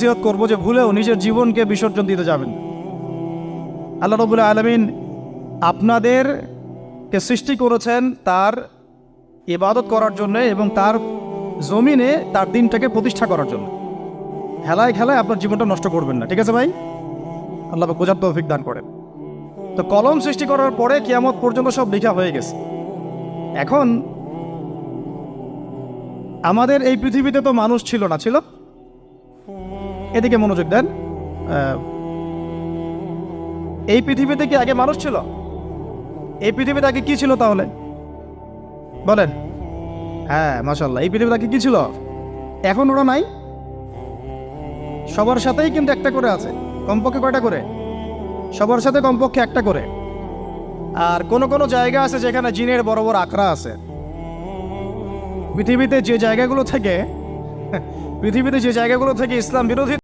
নসিহত করবো যে ভুলেও নিজের জীবনকে বিসর্জন দিতে যাবেন। আল্লাহ রাব্বুল আলামিন আপনাদেরকে সৃষ্টি করেছেন তার ইবাদত করার জন্য এবং তার জমিনে তার দিনটাকে প্রতিষ্ঠা করার জন্য। হেলায় খেলায় আপনার জীবনটা নষ্ট করবেন না, ঠিক আছে ভাই? আল্লাহ বোঝার তৌফিক দান করেন। তো কলম সৃষ্টি করার পরে কিয়ামত পর্যন্ত সব লেখা হয়ে গেছে। এখন আমাদের এই পৃথিবীতে তো মানুষ ছিল না, ছিল? এদিকে মনোযোগ দেন। এই পৃথিবীতে কি আগে মানুষ ছিল? এই পৃথিবীতে আগে কি ছিল তাহলে বলেন? হ্যাঁ, মাশাআল্লাহ। এই পৃথিবীতে আগে কি ছিল? এখন ওরা নাই। সবার সাথেই কিন্তু একটা করে আছে, কমপক্ষে কয়টা করে? সবার সাথে কমপক্ষে একটা করে। আর কোন কোন জায়গা আছে যেখানে জিনের বড় বড় আখড়া আছে। পৃথিবীতে যে জায়গাগুলো থেকে ইসলাম বিরোধী